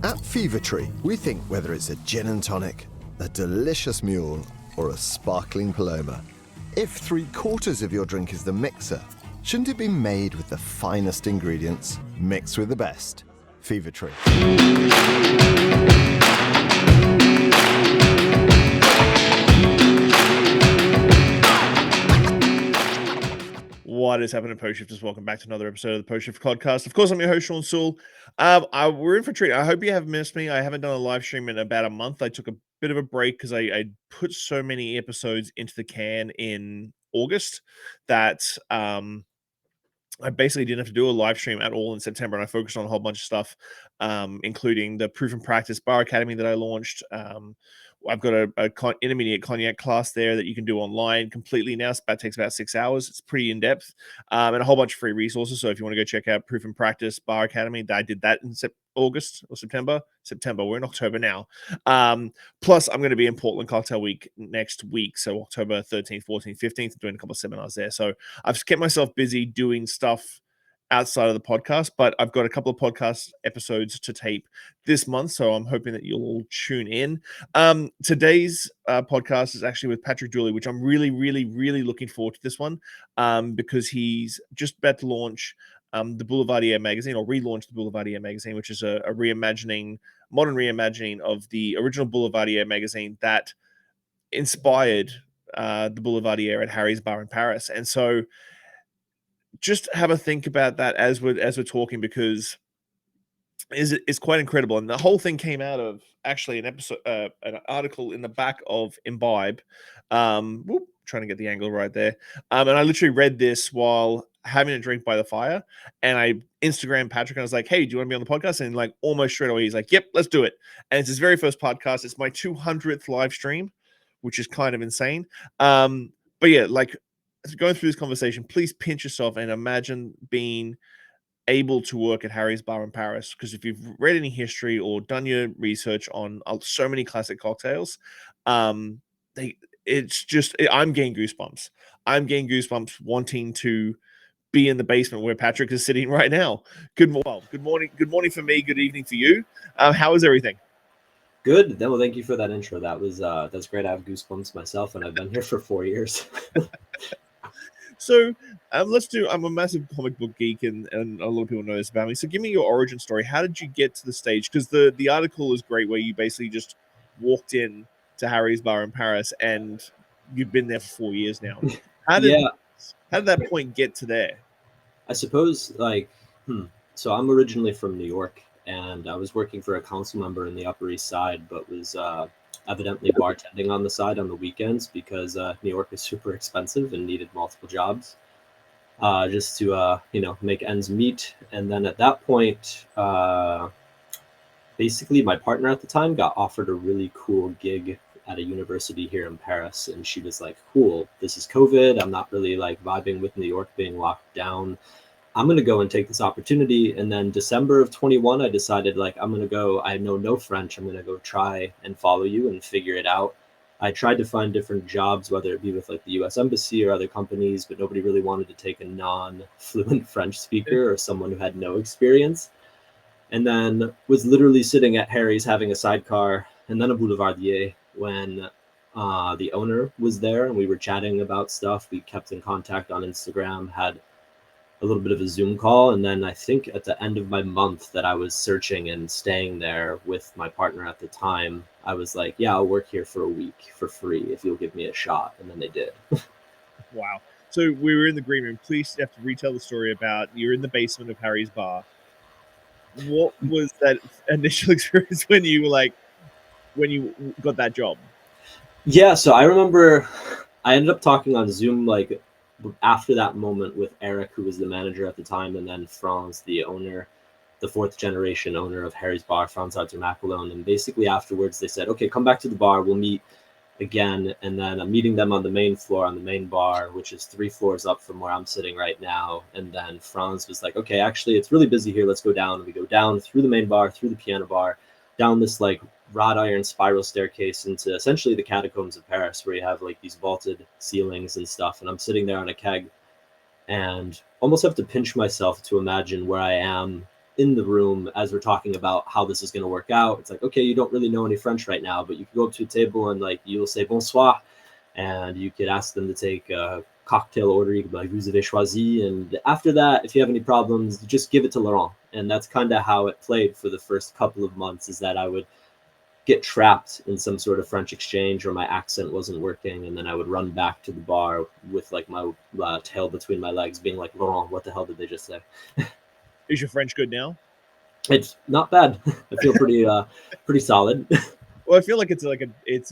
At Fever Tree, we think whether it's a gin and tonic, a delicious mule, or a sparkling Paloma, if 3/4 of your drink is the mixer, shouldn't it be made with the finest ingredients, mixed with the best? Fever Tree. What is happening, Post Shifters? Welcome back to another episode of the Post Shift Podcast. Of course, I'm your host, Shawn Soole. We're in for a treat. I hope you haven't missed me. I haven't done a live stream in about a month. I took a bit of a break because I put so many episodes into the can in August that I basically didn't have to do a live stream at all in September, and I focused on a whole bunch of stuff, including the Proof and Practice Bar Academy that I launched. I've got a intermediate cognac class there that you can do online completely now. That takes about 6 hours. It's pretty in depth, and a whole bunch of free resources. So if you want to go check out Proof and Practice Bar Academy, I did that in August or September. We're in October now. Plus, I'm going to be in Portland Cocktail Week next week, so October 13th, 14th, 15th, doing a couple of seminars there. So I've kept myself busy doing stuff outside of the podcast, but I've got a couple of podcast episodes to tape this month, so I'm hoping that you'll all tune in. Today's podcast is actually with Patrick Dooley, which I'm really, really, really looking forward to this one, because he's just about to launch the Boulevardier magazine, or relaunch the Boulevardier magazine, which is a modern reimagining of the original Boulevardier magazine that inspired the Boulevardier at Harry's Bar in Paris. And so just have a think about that as we're talking, because it's quite incredible. And the whole thing came out of actually an article in the back of Imbibe. Trying to get the angle right there. And I literally read this while having a drink by the fire, and I Instagrammed Patrick and I was like, "Hey, do you want to be on the podcast?" And like almost straight away, he's like, "Yep, let's do it." And it's his very first podcast. It's my 200th live stream, which is kind of insane. But yeah, like, going through this conversation, please pinch yourself and imagine being able to work at Harry's Bar in Paris, because if you've read any history or done your research on so many classic cocktails, I'm getting goosebumps. I'm getting goosebumps wanting to be in the basement where Patrick is sitting right now. Good morning for me. Good evening for you. How is everything? Good. Well, thank you for that intro. That's great. I have goosebumps myself, and I've been here for 4 years. So I'm a massive comic book geek, and a lot of people know this about me. So give me your origin story. How did you get to the stage? Because the article is great, where you basically just walked in to Harry's Bar in Paris, and you've been there for 4 years now. How did that point get to there? I suppose, so I'm originally from New York, and I was working for a council member in the Upper East Side, but was evidently bartending on the side on the weekends, because New York is super expensive and needed multiple jobs just to make ends meet. And then at that point, basically my partner at the time got offered a really cool gig at a university here in Paris, and she was like, "Cool, this is COVID. I'm not really like vibing with New York being locked down. I'm going to go and take this opportunity." And then December of 21, I decided, like, I'm going to go. I know no French. I'm going to go try and follow you and figure it out. I tried to find different jobs, whether it be with like the US Embassy or other companies, but nobody really wanted to take a non-fluent French speaker or someone who had no experience. And then was literally sitting at Harry's having a sidecar and then a Boulevardier when the owner was there, and we were chatting about stuff. We kept in contact on Instagram, had a little bit of a Zoom call, and then I think at the end of my month that I was searching and staying there with my partner at the time, I was like, "Yeah, I'll work here for a week for free if you'll give me a shot." And then they did. Wow. So we were in the green room. Please have to retell the story about you're in the basement of Harry's Bar. What was that initial experience when you got that job? Yeah, so I remember I ended up talking on Zoom like after that moment with Eric, who was the manager at the time, and then Franz, the owner, the fourth generation owner of Harry's Bar, Franz Arthur Macalone. And basically afterwards they said, "Okay, come back to the bar, we'll meet again." And then I'm meeting them on the main floor, on the main bar, which is 3 floors up from where I'm sitting right now. And then Franz was like, "Okay, actually it's really busy here, let's go down." And we go down through the main bar, through the piano bar, down this like wrought iron spiral staircase into essentially the catacombs of Paris, where you have like these vaulted ceilings and stuff. And I'm sitting there on a keg and almost have to pinch myself to imagine where I am in the room as we're talking about how this is going to work out. It's like, okay, you don't really know any French right now, but you can go up to a table and like you'll say bonsoir, and you could ask them to take a cocktail order. You could be like, vous avez choisi, and after that, if you have any problems, just give it to Laurent. And that's kind of how it played for the first couple of months, is that I would get trapped in some sort of French exchange or my accent wasn't working, and then I would run back to the bar with like my tail between my legs, being like, Laurent, what the hell did they just say? Is your French good now? It's not bad. I feel pretty solid. Well, I feel like it's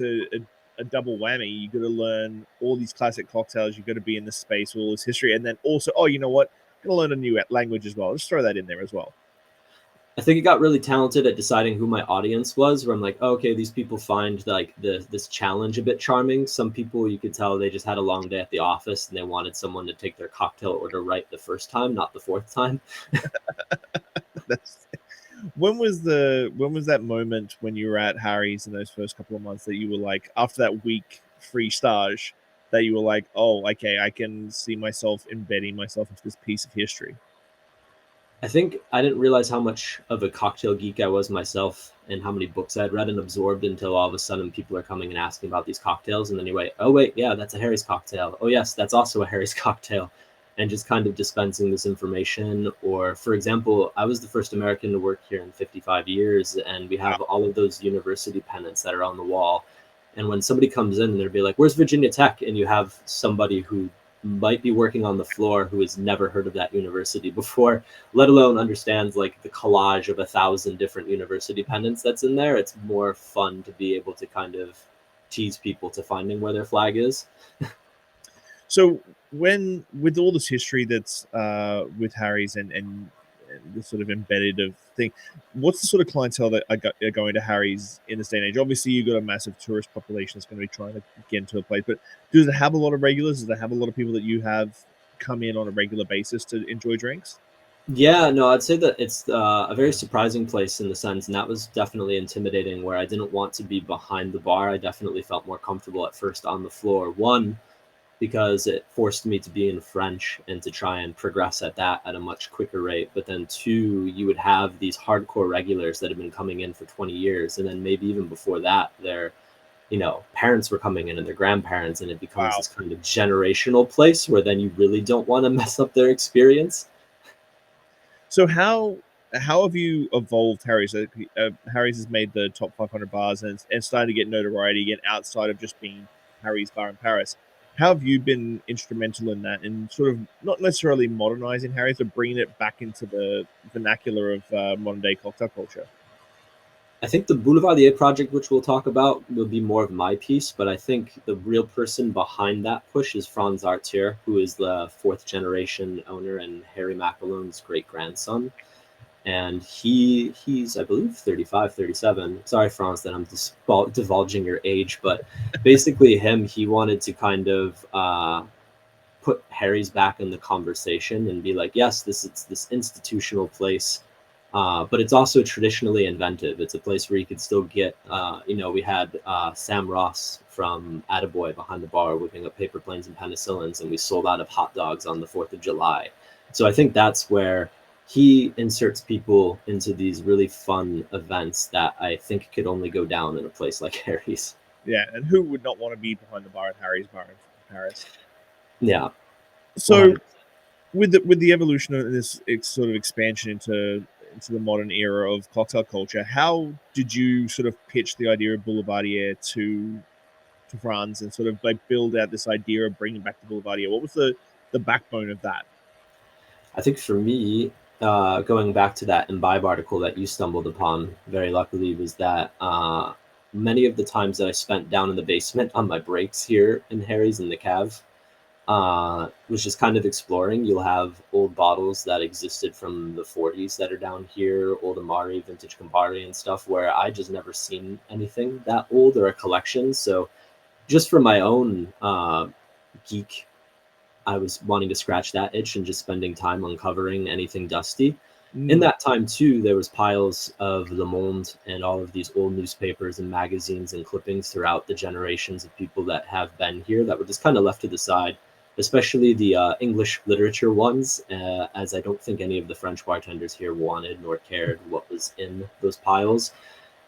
a double whammy. You got to learn all these classic cocktails. You got to be in the space with all this history, and then also, oh, you know what? Got to learn a new language as well. Just throw that in there as well. I think it got really talented at deciding who my audience was, where I'm like, oh, okay, these people find like this challenge a bit charming. Some people, you could tell they just had a long day at the office and they wanted someone to take their cocktail order right the first time, not the fourth time. When was that moment when you were at Harry's in those first couple of months that you were like, after that week free stage, that you were like, oh, okay, I can see myself embedding myself into this piece of history? I think I didn't realize how much of a cocktail geek I was myself and how many books I'd read and absorbed until all of a sudden people are coming and asking about these cocktails. And then you wait, oh, wait, yeah, that's a Harry's cocktail. Oh, yes, that's also a Harry's cocktail. And just kind of dispensing this information. Or, for example, I was the first American to work here in 55 years, and we have all of those university pennants that are on the wall. And when somebody comes in, they'll be like, where's Virginia Tech? And you have somebody who might be working on the floor who has never heard of that university before, let alone understands like the collage of 1,000 different university pennants that's in there. It's more fun to be able to kind of tease people to finding where their flag is. So when, with all this history that's with Harry's and the sort of embedded of thing, what's the sort of clientele that are going to Harry's in this day and age? Obviously, you've got a massive tourist population that's going to be trying to get into a place, but does it have a lot of regulars? Does it have a lot of people that you have come in on a regular basis to enjoy drinks? Yeah, no, I'd say that it's a very surprising place in the sense, and that was definitely intimidating, where I didn't want to be behind the bar. I definitely felt more comfortable at first on the floor. One, because it forced me to be in French and to try and progress at that at a much quicker rate. But then two, you would have these hardcore regulars that have been coming in for 20 years. And then maybe even before that, their, parents were coming in and their grandparents, and it becomes this kind of generational place where then you really don't want to mess up their experience. So how have you evolved Harry's? Harry's has made the top 500 bars and starting to get notoriety again outside of just being Harry's bar in Paris. How have you been instrumental in that, and sort of not necessarily modernizing Harry's, but bringing it back into the vernacular of modern day cocktail culture? I think the Boulevardier project, which we'll talk about, will be more of my piece, but I think the real person behind that push is Franz Artier, who is the fourth generation owner and Harry McAlone's great grandson. And he's, I believe, 35, 37. Sorry, Franz, that I'm divulging your age, but basically he wanted to kind of put Harry's back in the conversation and be like, yes, this is this institutional place, but it's also traditionally inventive. It's a place where you could still get, we had Sam Ross from Attaboy behind the bar whipping up paper planes and penicillins, and we sold out of hot dogs on the 4th of July. So I think that's where he inserts people into these really fun events that I think could only go down in a place like Harry's. Yeah, and who would not want to be behind the bar at Harry's bar in Paris? Yeah. So 100%. with the evolution of this sort of expansion into the modern era of cocktail culture, how did you sort of pitch the idea of Boulevardier to France and sort of like build out this idea of bringing back the Boulevardier? What was the backbone of that? I think for me, going back to that Imbibe article that you stumbled upon, very luckily, was that many of the times that I spent down in the basement on my breaks here in Harry's in the Cav was just kind of exploring. You'll have old bottles that existed from the 40s that are down here, old Amari, vintage Campari and stuff, where I just never seen anything that old or a collection. So just for my own geek, I was wanting to scratch that itch and just spending time uncovering anything dusty. In that time too, there was piles of Le Monde and all of these old newspapers and magazines and clippings throughout the generations of people that have been here that were just kind of left to the side. especially the English literature ones, as I don't think any of the French bartenders here wanted nor cared what was in those piles.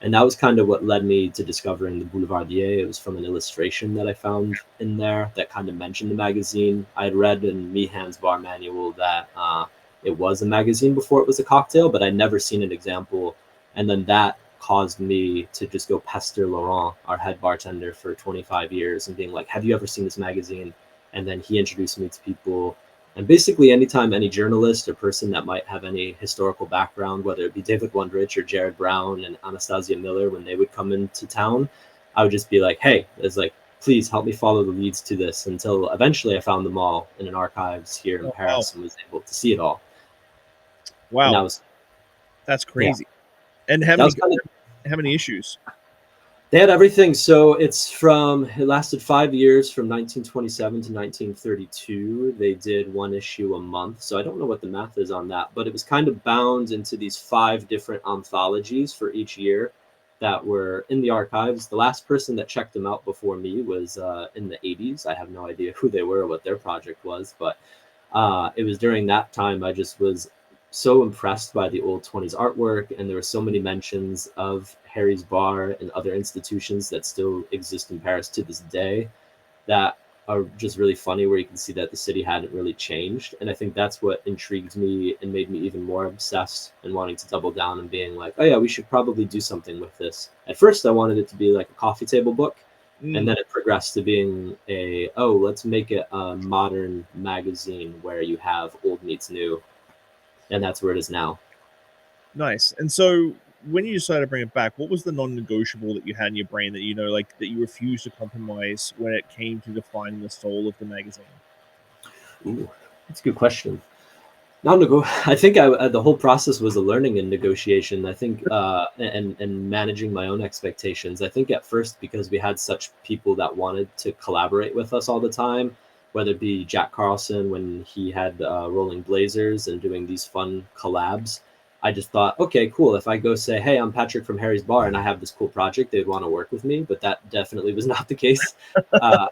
And that was kind of what led me to discovering the Boulevardier. It was from an illustration that I found in there that kind of mentioned the magazine. I had read in Meehan's bar manual that it was a magazine before it was a cocktail, but I'd never seen an example. And then that caused me to just go pester Laurent, our head bartender for 25 years, and being like, have you ever seen this magazine? And then he introduced me to people. And basically, anytime any journalist or person that might have any historical background, whether it be David Wondrich or Jared Brown and Anastasia Miller, when they would come into town, I would just be like, hey, it's like, please help me follow the leads to this, until eventually I found them all in an archives here in Paris and was able to see it all. And Wow. that was, That's crazy. And how many issues? They had everything. So it lasted 5 years, from 1927 to 1932. They did one issue a month. So I don't know what the math is on that, but it was kind of bound into these 5 different anthologies for each year that were in the archives. The last person that checked them out before me was in the 80s. I have no idea who they were or what their project was, but it was during that time I just was so impressed by the old 20s artwork, and there were so many mentions of Harry's Bar and other institutions that still exist in Paris to this day that are just really funny, where you can see that the city hadn't really changed. And I think that's what intrigued me and made me even more obsessed and wanting to double down and being like, oh yeah, we should probably do something with this. At first I wanted it to be like a coffee table book, and then it progressed to being let's make it a modern magazine where you have old meets new. And that's where it is now. Nice. And so when you decided to bring it back, what was the non-negotiable that you had in your brain that that you refused to compromise when it came to defining the soul of the magazine? Ooh, that's a good question. I think the whole process was a learning and negotiation. I think and managing my own expectations. I think at first, because we had such people that wanted to collaborate with us all the time, whether it be Jack Carlson when he had Rolling Blazers and doing these fun collabs, I just thought, okay, cool. If I go say, hey, I'm Patrick from Harry's Bar and I have this cool project, they'd want to work with me. But that definitely was not the case. I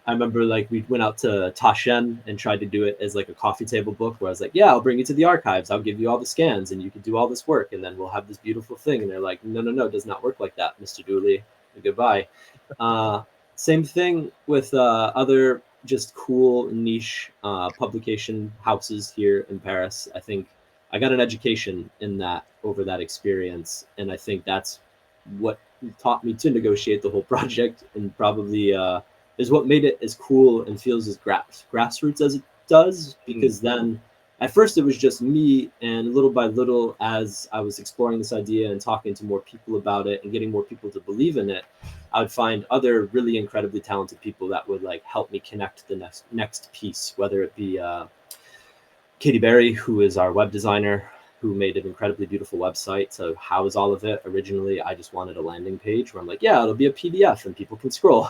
remember we went out to Taschen and tried to do it as like a coffee table book, where I was like, yeah, I'll bring you to the archives. I'll give you all the scans and you can do all this work. And then we'll have this beautiful thing. And they're like, no, it does not work like that, Mr. Dooley. Goodbye. Same thing with other just cool niche publication houses here in Paris. I think I got an education in that over that experience. And I think that's what taught me to negotiate the whole project, and probably is what made it as cool and feels as grassroots as it does. Because then at first it was just me, and little by little, as I was exploring this idea and talking to more people about it and getting more people to believe in it, I would find other really incredibly talented people that would help me connect the next piece, whether it be Katie Berry, who is our web designer, who made an incredibly beautiful website to house all of it. Originally, I just wanted a landing page where I'm like, yeah, it'll be a PDF and people can scroll.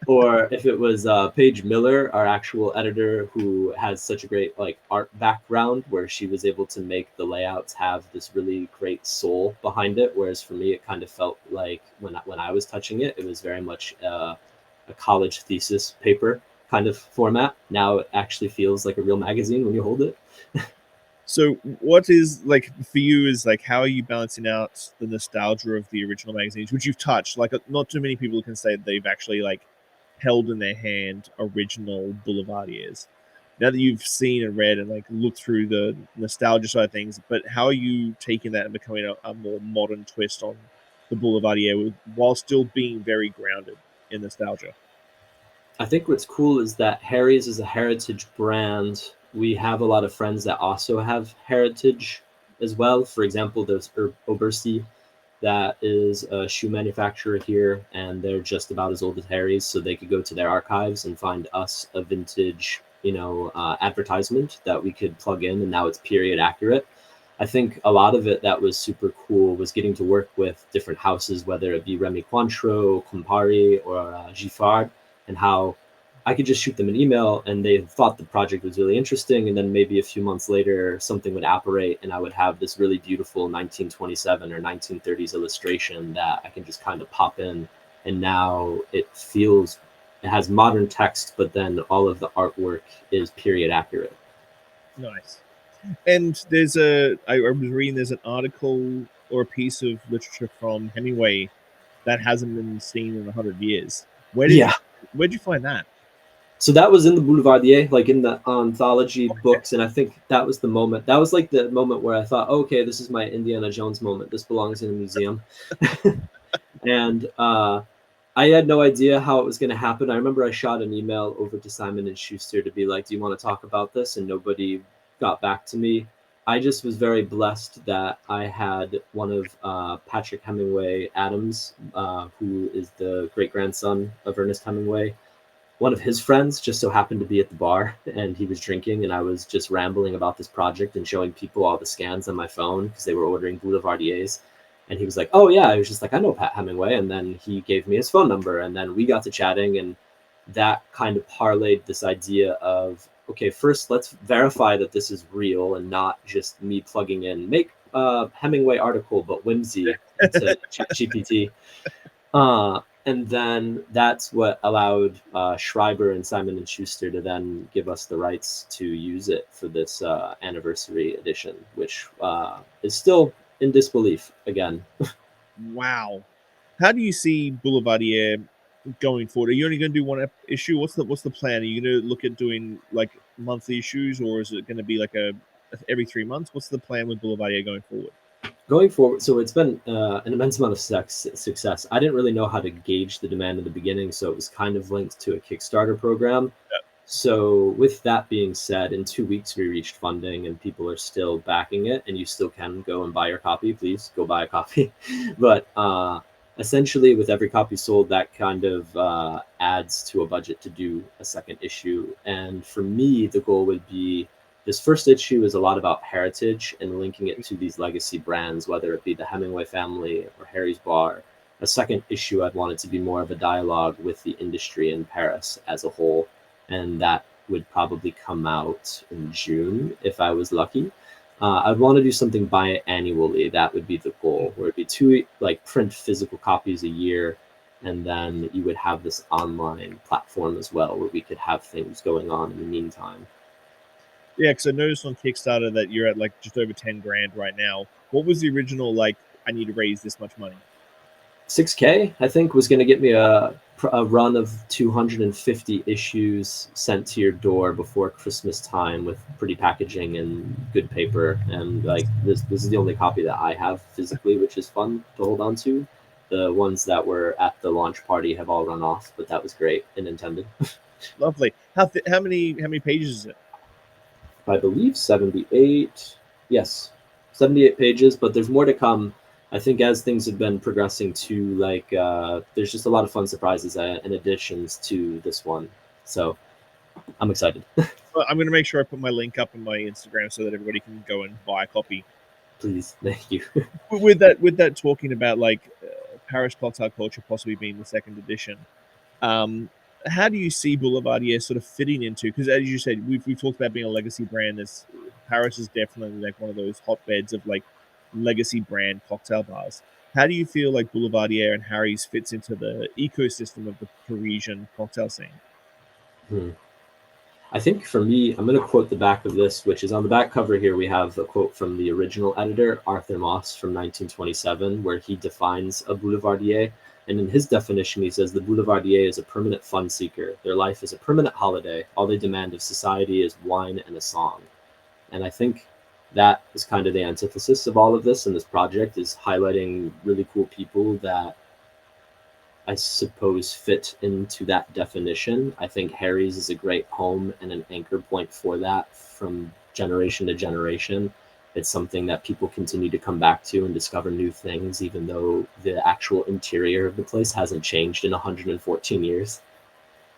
Or if it was Paige Miller, our actual editor, who has such a great art background, where she was able to make the layouts have this really great soul behind it. Whereas for me, it kind of felt like when I was touching it, it was very much a college thesis paper kind of format. Now it actually feels like a real magazine when you hold it. So what is for you is how are you balancing out the nostalgia of the original magazines, which you've touched? Not too many people can say that they've actually held in their hand original Boulevardiers. Now that you've seen and read and looked through the nostalgia side of things, but how are you taking that and becoming a more modern twist on the Boulevardier while still being very grounded in nostalgia? I think what's cool is that Harry's is a heritage brand. We have a lot of friends that also have heritage as well. For example, there's Obersi, that is a shoe manufacturer here, and they're just about as old as Harry's, so they could go to their archives and find us a vintage, advertisement that we could plug in, and now it's period accurate. I think a lot of it that was super cool was getting to work with different houses, whether it be Remy Cointreau, Campari, or Giffard, and how I could just shoot them an email and they thought the project was really interesting. And then maybe a few months later, something would apparate and I would have this really beautiful 1927 or 1930s illustration that I can just kind of pop in. And now it feels it has modern text, but then all of the artwork is period accurate. Nice. And I was reading there's an article or a piece of literature from Hemingway that hasn't been seen in 100 years. Where'd you find that? So that was in the Boulevardier, like in the anthology books, and I think that was the moment. That was like the moment where I thought, okay, this is my Indiana Jones moment. This belongs in a museum. And I had no idea how it was going to happen. I remember I shot an email over to Simon and Schuster to be like, do you want to talk about this? And nobody got back to me. I just was very blessed that I had one of Patrick Hemingway Adams, who is the great-grandson of Ernest Hemingway. One of his friends just so happened to be at the bar, and he was drinking, and I was just rambling about this project and showing people all the scans on my phone because they were ordering Boulevardiers. And he was like, oh yeah, I was just like, I know Pat Hemingway. And then he gave me his phone number, and then we got to chatting, and that kind of parlayed this idea of, okay, first let's verify that this is real and not just me plugging in, make a Hemingway article, but whimsy into ChatGPT. And then that's what allowed Schreiber and Simon & Schuster to then give us the rights to use it for this anniversary edition, which is still in disbelief again. Wow. How do you see Boulevardier going forward? Are you only going to do one issue? What's the plan? Are you going to look at doing like monthly issues, or is it going to be like every 3 months? What's the plan with Boulevardier going forward? Going forward, so it's been an immense amount of success. I didn't really know how to gauge the demand in the beginning, so it was kind of linked to a Kickstarter program. Yep. So with that being said, in 2 weeks we reached funding, and people are still backing it, and you still can go and buy your copy. Please go buy a copy. But essentially, with every copy sold, that kind of adds to a budget to do a second issue. And for me, the goal would be, this first issue is a lot about heritage and linking it to these legacy brands, whether it be the Hemingway family or Harry's Bar. A second issue, I'd want it to be more of a dialogue with the industry in Paris as a whole. And that would probably come out in June if I was lucky. I'd want to do something biannually. That would be the goal, where it'd be 2 like print physical copies a year. And then you would have this online platform as well, where we could have things going on in the meantime. Yeah, because I noticed on Kickstarter that you're at like just over 10 grand right now. What was the original, like, I need to raise this much money? 6K, I think, was going to get me a run of 250 issues sent to your door before Christmas time with pretty packaging and good paper. And like this is the only copy that I have physically, which is fun to hold on to. The ones that were at the launch party have all run off, but that was great and intended. Lovely. How many pages is it? I believe 78. Yes, 78 pages, but there's more to come. I think as things have been progressing too, like there's just a lot of fun surprises and additions to this one. So I'm excited. Well, I'm going to make sure I put my link up on my Instagram so that everybody can go and buy a copy. Please, thank you. With that talking about like Paris cocktail culture possibly being the second edition, how do you see Boulevardier sort of fitting into? Because as you said, we've talked about being a legacy brand. Paris is definitely like one of those hotbeds of like legacy brand cocktail bars. How do you feel like Boulevardier and Harry's fits into the ecosystem of the Parisian cocktail scene? I think for me, I'm going to quote the back of this, which is on the back cover here. We have a quote from the original editor, Arthur Moss, from 1927, where he defines a Boulevardier. And in his definition, he says the Boulevardier is a permanent fun seeker. Their life is a permanent holiday. All they demand of society is wine and a song. And I think that is kind of the antithesis of all of this. And this project is highlighting really cool people that I suppose fit into that definition. I think Harry's is a great home and an anchor point for that from generation to generation. It's something that people continue to come back to and discover new things, even though the actual interior of the place hasn't changed in 114 years.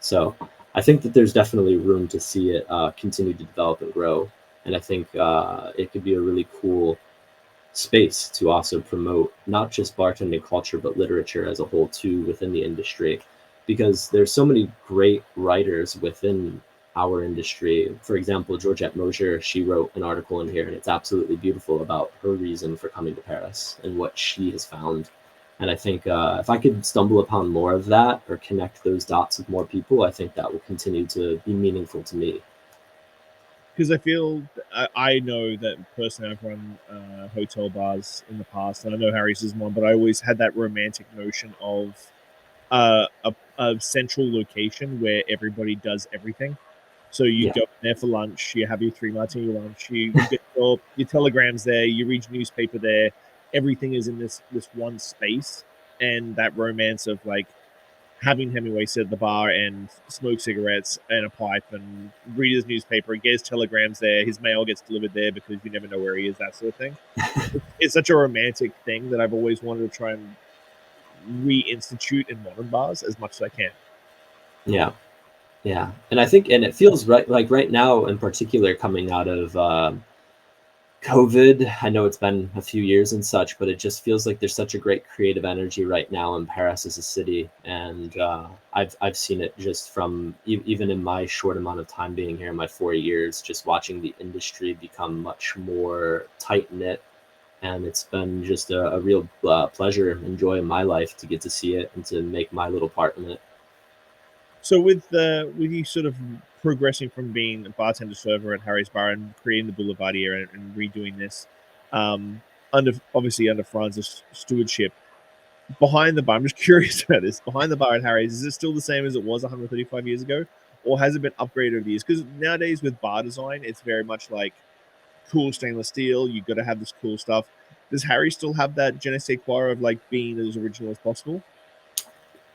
So I think that there's definitely room to see it continue to develop and grow. And I think it could be a really cool space to also promote not just bartending culture, but literature as a whole too within the industry, because there's so many great writers within our industry. For example, Georgette Mosier, she wrote an article in here, and it's absolutely beautiful about her reason for coming to Paris and what she has found. And I think if I could stumble upon more of that or connect those dots with more people, I think that will continue to be meaningful to me. Because I feel I know that personally I've run hotel bars in the past, and I know Harry's is one, but I always had that romantic notion of a central location where everybody does everything. So you Yeah. go there for lunch, you have your 3 martini lunch, you get your telegrams there, you read your newspaper there. Everything is in this one space, and that romance of like having Hemingway sit at the bar and smoke cigarettes and a pipe and read his newspaper, get his telegrams there, his mail gets delivered there because you never know where he is, that sort of thing. It's such a romantic thing that I've always wanted to try and reinstitute in modern bars as much as I can. Yeah. Yeah. And I think, and it feels right, like right now in particular, coming out of COVID, I know it's been a few years and such, but it just feels like there's such a great creative energy right now in Paris as a city. And I've seen it just from even in my short amount of time being here, my 4 years, just watching the industry become much more tight knit. And it's been just a real pleasure and joy in my life to get to see it and to make my little part in it. So with you sort of progressing from being a bartender server at Harry's Bar and creating the Boulevardier and redoing this, under obviously under Franz's stewardship, behind the bar, I'm just curious about this. Behind the bar at Harry's, is it still the same as it was 135 years ago, or has it been upgraded over the years? Because nowadays with bar design, it's very much like cool stainless steel. You got to have this cool stuff. Does Harry still have that je ne sais quoi of like being as original as possible?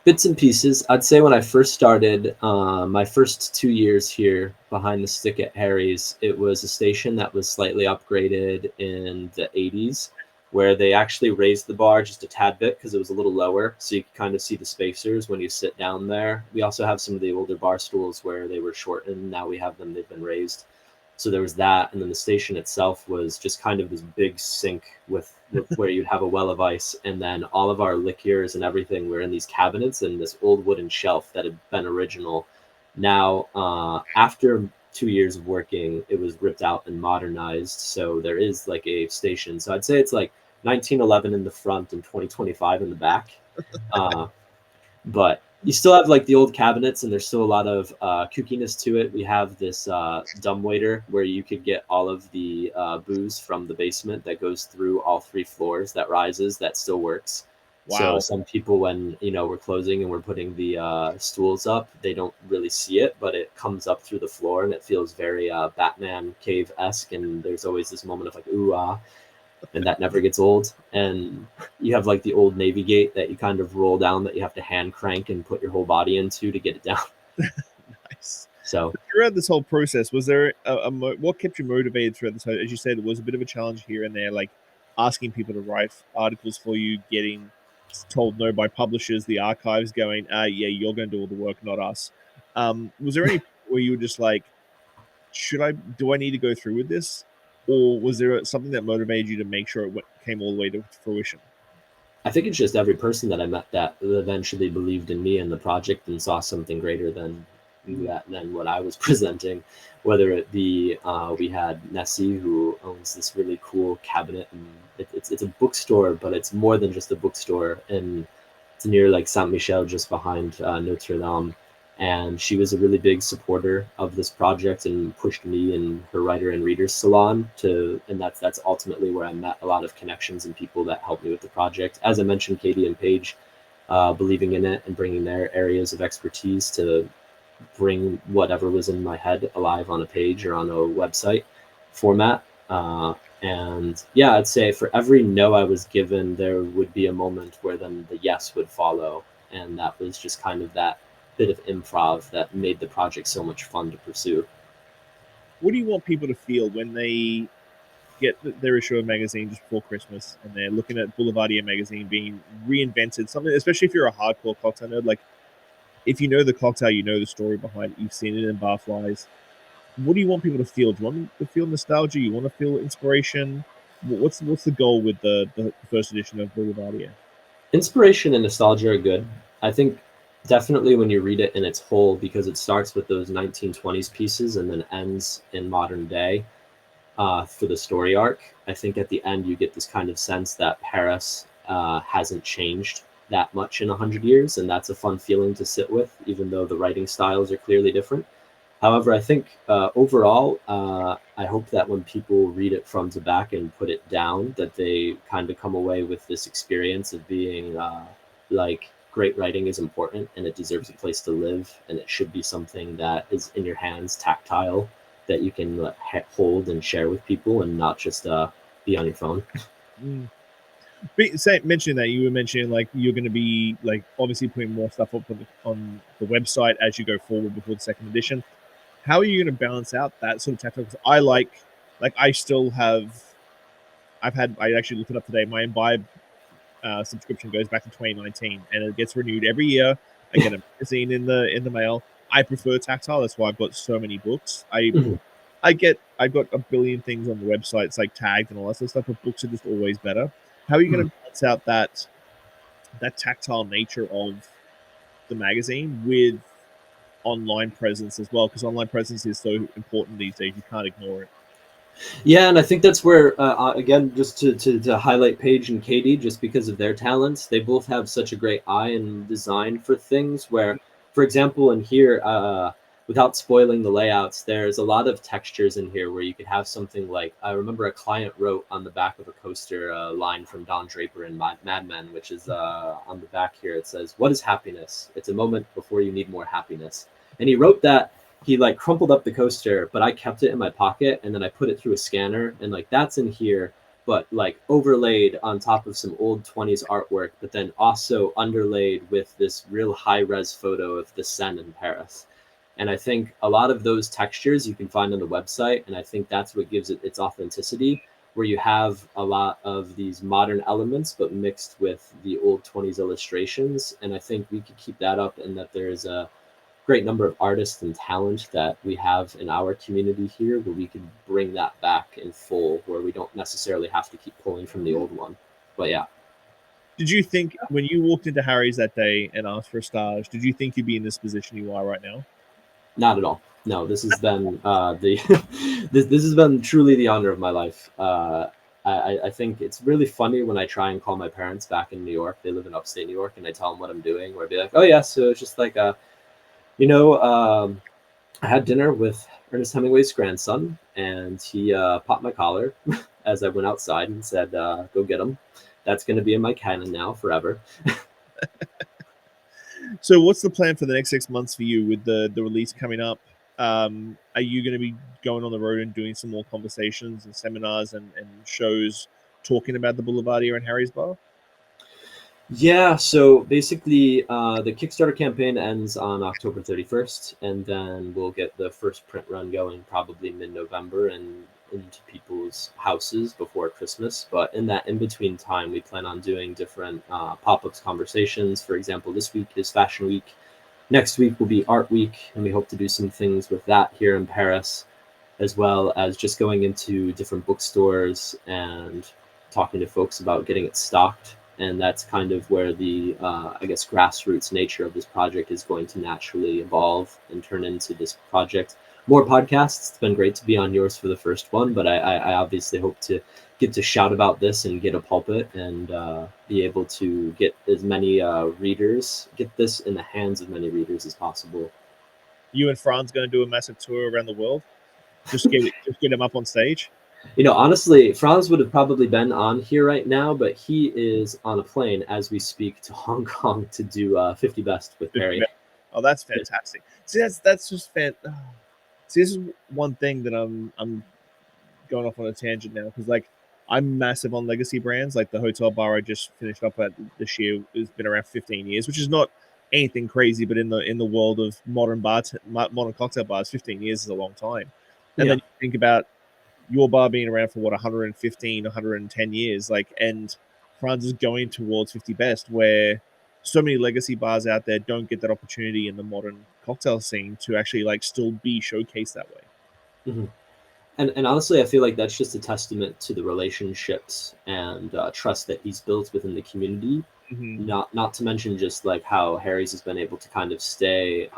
Bits and pieces. I'd say when I first started, my first 2 years here behind the stick at Harry's, it was a station that was slightly upgraded in the 80s, where they actually raised the bar just a tad bit because it was a little lower, so you could kind of see the spacers when you sit down there. We also have some of the older bar stools where they were shortened. Now we have them, they've been raised. So there was that, and then the station itself was just kind of this big sink with where you'd have a well of ice, and then all of our liqueurs and everything were in these cabinets and this old wooden shelf that had been original. Now, after 2 years of working, it was ripped out and modernized, so there is like a station. So I'd say it's like 1911 in the front and 2025 in the back. But you still have like the old cabinets, and there's still a lot of kookiness to it. We have this dumbwaiter where you could get all of the booze from the basement that goes through all 3 floors, that rises, that still works. So Wow. some people, when we're closing and we're putting the stools up, they don't really see it, but it comes up through the floor and it feels very Batman cave-esque. And there's always this moment of like, ooh, ah, and that never gets old. And you have like the old Navy gate that you kind of roll down that you have to hand crank and put your whole body into to get it down. Nice. So Throughout this whole process, was there what kept you motivated throughout this? As you said, it was a bit of a challenge here and there, like asking people to write articles for you, getting told no by publishers, the archives going, yeah, you're going to do all the work, not us. Was there any where you were just like, do I need to go through with this? Or was there something that motivated you to make sure it came all the way to fruition? I think it's just every person that I met that eventually believed in me and the project and saw something greater than what I was presenting. Whether it be we had Nessie, who owns this really cool cabinet, and it's a bookstore, but it's more than just a bookstore, and it's near like Saint Michel, just behind Notre Dame. And she was a really big supporter of this project and pushed me and her writer and readers salon and that's ultimately where I met a lot of connections and people that helped me with the project. As I mentioned, Katie and Paige believing in it and bringing their areas of expertise to bring whatever was in my head alive on a page or on a website format. And yeah, I'd say for every no I was given, there would be a moment where then the yes would follow. And that was just kind of that bit of improv that made the project so much fun to pursue. What do you want people to feel when they get their issue of magazine just before Christmas and they're looking at Boulevardier magazine being reinvented? Something, especially if you're a hardcore cocktail nerd, like if you know the cocktail, you know the story behind it, you've seen it in Barflies. What do you want people to feel? Do you want them to feel nostalgia? You want to feel inspiration? What's the goal with the first edition of Boulevardier? Inspiration and nostalgia are good. I think definitely when you read it in its whole, because it starts with those 1920s pieces and then ends in modern day for the story arc. I think at the end you get this kind of sense that Paris hasn't changed that much in 100 years, and that's a fun feeling to sit with, even though the writing styles are clearly different. However, I think overall, I hope that when people read it front to back and put it down, that they kind of come away with this experience of being like, great writing is important and it deserves a place to live, and it should be something that is in your hands, tactile, that you can hold and share with people, and not just be on your phone. Mentioning that, you were mentioning like you're going to be like obviously putting more stuff up on the website as you go forward before the second edition. How are you going to balance out that sort of tactile? Because I still have, I actually looked it up today. My Imbibe subscription goes back to 2019, and it gets renewed every year. I get a magazine in the mail. I prefer tactile. That's why I've got so many books. I've got a billion things on the website. It's like tagged and all that sort of stuff, but books are just always better. How are you going to balance out that tactile nature of the magazine with online presence as well? Because online presence is so important these days. You can't ignore it. Yeah, and I think that's where, again, just to highlight Paige and Katie, just because of their talents, they both have such a great eye and design for things where, for example, in here, without spoiling the layouts, there's a lot of textures in here where you could have something like, I remember a client wrote on the back of a coaster a line from Don Draper in Mad Men, which is on the back here. It says, "What is happiness? It's a moment before you need more happiness." And he wrote that. He like crumpled up the coaster, but I kept it in my pocket, and then I put it through a scanner, and like that's in here, but like overlaid on top of some old 20s artwork, but then also underlaid with this real high res photo of the Seine in Paris. And I think a lot of those textures you can find on the website, and I think that's what gives it its authenticity, where you have a lot of these modern elements but mixed with the old 20s illustrations. And I think we could keep that up, and that there's a great number of artists and talent that we have in our community here, where we can bring that back in full, where we don't necessarily have to keep pulling from the old one. But yeah. Did you think when you walked into Harry's that day and asked for a stage, did you think you'd be in this position you are right now? Not at all. No, this has been this has been truly the honor of my life. I think it's really funny when I try and call my parents back in New York. They live in upstate New York, and I tell them what I'm doing, where I'd be like, "Oh yeah, so it's just like I had dinner with Ernest Hemingway's grandson, and he popped my collar as I went outside and said, go get him. That's going to be in my canon now forever." So what's the plan for the next 6 months for you with the release coming up? Are you going to be going on the road and doing some more conversations and seminars and shows talking about the Boulevardier and Harry's Bar? Yeah, so basically the Kickstarter campaign ends on October 31st, and then we'll get the first print run going probably mid-November and into people's houses before Christmas. But in that in-between time, we plan on doing different pop-ups, conversations. For example, this week is Fashion Week. Next week will be Art Week, and we hope to do some things with that here in Paris, as well as just going into different bookstores and talking to folks about getting it stocked. And that's kind of where the, I guess, grassroots nature of this project is going to naturally evolve and turn into this project. More podcasts. It's been great to be on yours for the first one, but I obviously hope to get to shout about this and get a pulpit and be able to get as many readers, get this in the hands of many readers as possible. You and Franz going to do a massive tour around the world? Just get him up on stage? Honestly, Franz would have probably been on here right now, but he is on a plane as we speak to Hong Kong to do 50 Best with Barry. Oh, that's fantastic. See, that's just fantastic. See, this is one thing that I'm going off on a tangent now, because like I'm massive on legacy brands. Like the hotel bar I just finished up at this year has been around 15 years, which is not anything crazy, but in the world of modern cocktail bars, 15 years is a long time. And then you think about your bar being around for 115, 110 years, like, and Franz is going towards 50 Best, where so many legacy bars out there don't get that opportunity in the modern cocktail scene to actually like still be showcased that way. Mm-hmm. And honestly, I feel like that's just a testament to the relationships and trust that he's built within the community. Not to mention just like how Harry's has been able to kind of stay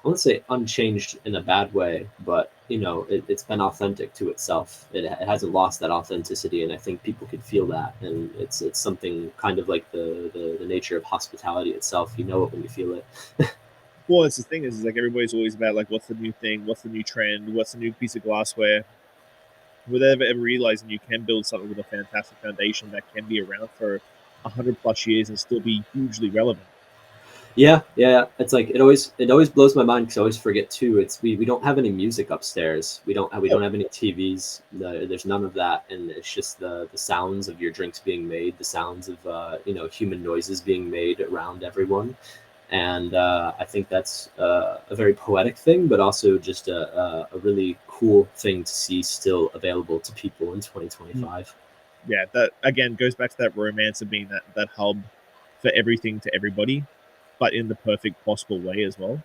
won't say unchanged in a bad way, but it's been authentic to itself. It hasn't lost that authenticity, and I think people could feel that. And it's something kind of like the nature of hospitality itself. You know it when you feel it. Well, it's the thing is like everybody's always about like what's the new thing, what's the new trend, what's the new piece of glassware. Without ever realizing you can build something with a fantastic foundation that can be around for 100+ years and still be hugely relevant. Yeah. It's like it always blows my mind because I always forget too. We don't have any music upstairs. We don't have any TVs. There's none of that, and it's just the sounds of your drinks being made, the sounds of human noises being made around everyone. And I think that's a very poetic thing, but also just a really cool thing to see still available to people in 2025. Yeah, that again goes back to that romance of being that hub for everything to everybody, but in the perfect possible way as well.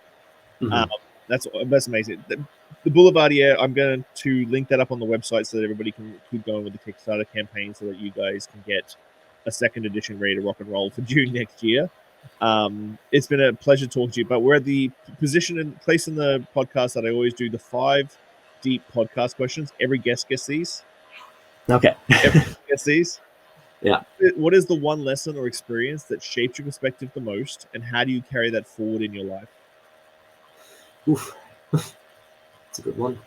Mm-hmm. That's amazing. The Boulevardier, I'm going to link that up on the website so that everybody can keep going with the Kickstarter campaign so that you guys can get a second edition ready to rock and roll for June next year. It's been a pleasure talking to you, but we're at the position and place in the podcast that I always do the 5 deep podcast questions. Every guest gets these. Okay. Every guest gets these. Yeah. What is the one lesson or experience that shaped your perspective the most, and how do you carry that forward in your life? Oof. That's a good one.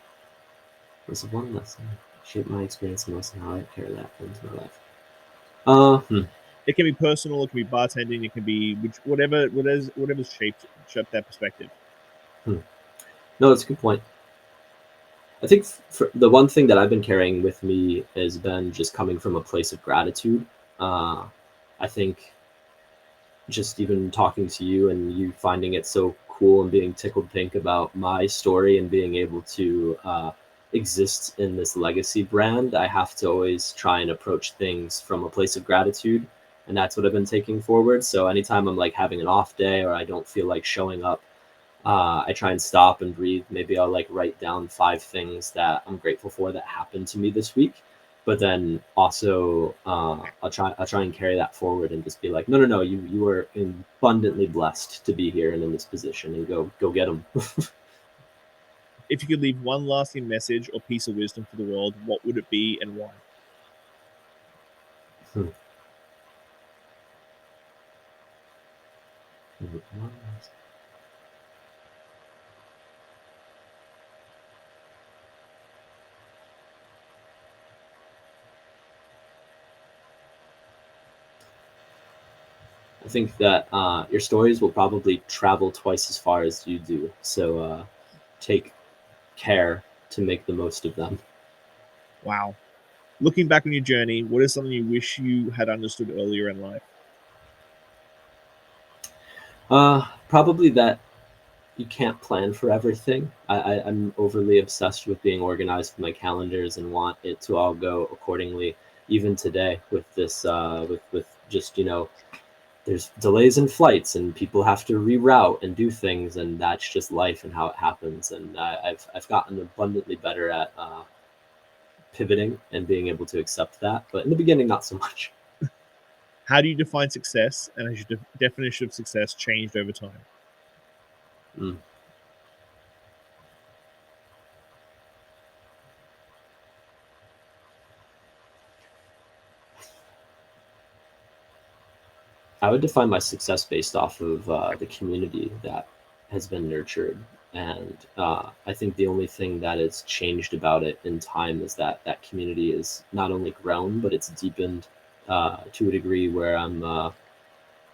What's the one lesson shaped my experience the most and how I carry that into my life? It can be personal, it can be bartending, it can be whatever's shaped that perspective. No, it's a good point. I think the one thing that I've been carrying with me has been just coming from a place of gratitude. I think just even talking to you and you finding it so cool and being tickled pink about my story and being able to exist in this legacy brand, I have to always try and approach things from a place of gratitude. And that's what I've been taking forward. So anytime I'm like having an off day or I don't feel like showing up, I try and stop and breathe. Maybe I'll like write down 5 things that I'm grateful for that happened to me this week. But then also, I'll try and carry that forward and just be like, no, you are abundantly blessed to be here and in this position, and go get them. If you could leave one lasting message or piece of wisdom for the world, what would it be and why? I think that your stories will probably travel twice as far as you do. So take care to make the most of them. Wow. Looking back on your journey, what is something you wish you had understood earlier in life? Probably that you can't plan for everything. I'm overly obsessed with being organized with my calendars and want it to all go accordingly. Even today with this, with just, there's delays in flights and people have to reroute and do things, and that's just life and how it happens. And I've gotten abundantly better at pivoting and being able to accept that. But in the beginning, not so much. How do you define success, and has your definition of success changed over time? I would define my success based off of the community that has been nurtured. And I think the only thing that has changed about it in time is that that community is not only grown, but it's deepened to a degree where I'm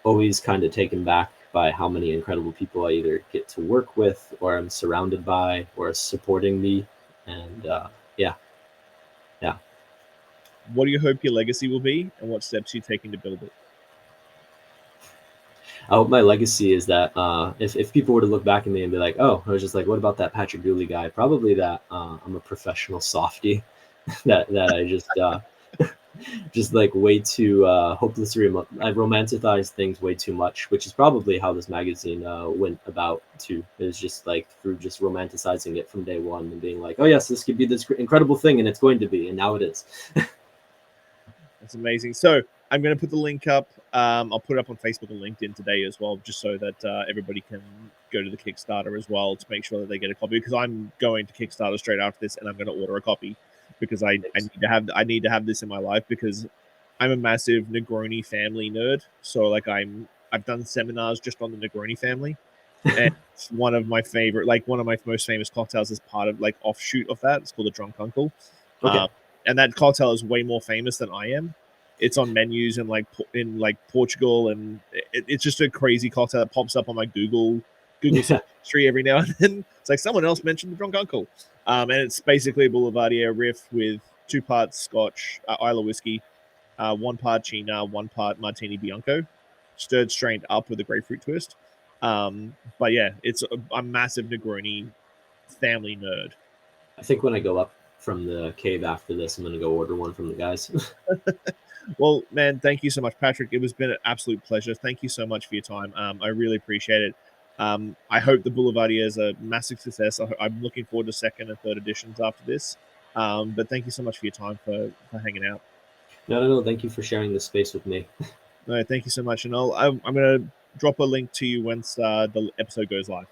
always kind of taken back by how many incredible people I either get to work with or I'm surrounded by or are supporting me. And yeah. What do you hope your legacy will be, and what steps are you taking to build it? I hope my legacy is that if people were to look back at me and be like, oh, I was just like, what about that Patrick Dooley guy? Probably that I'm a professional softie, that I just like way too hopelessly I romanticize things way too much, which is probably how this magazine went about too. It was just like through just romanticizing it from day one and being like, oh yes, this could be this incredible thing, and it's going to be, and now it is. That's amazing. So I'm going to put the link up. I'll put it up on Facebook and LinkedIn today as well, just so that everybody can go to the Kickstarter as well to make sure that they get a copy, because I'm going to Kickstarter straight after this, and I'm going to order a copy because I need to have this in my life, because I'm a massive Negroni family nerd. So like I've done seminars just on the Negroni family, and it's one of my most famous cocktails is part of like offshoot of that. It's called a Drunk Uncle. Okay. And that cocktail is way more famous than I am. It's on menus in Portugal, and it's just a crazy cocktail that pops up on my Google search history every now and then. It's like someone else mentioned the Drunk Uncle, and it's basically a Boulevardier riff with 2 parts Scotch, Isla whiskey, 1 part China, 1 part Martini Bianco, stirred strained up with a grapefruit twist. But yeah, it's a massive Negroni family nerd. I think when I go up from the cave after this, I'm going to go order one from the guys. Well, man, thank you so much, Patrick. It has been an absolute pleasure. Thank you so much for your time. I really appreciate it. I hope the Boulevardier is a massive success. I'm looking forward to 2nd and 3rd editions after this. But thank you so much for your time for hanging out. No. Thank you for sharing this space with me. No, thank you so much. And I'm going to drop a link to you once the episode goes live.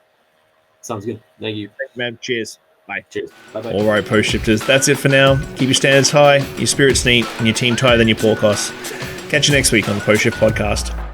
Sounds good. Thank you. Thank you, man. Cheers. Bye. Cheers. Bye-bye. All right, Post Shifters, that's it for now. Keep your standards high, your spirits neat, and your team tighter than your forecast. Catch you next week on the Post Shift Podcast.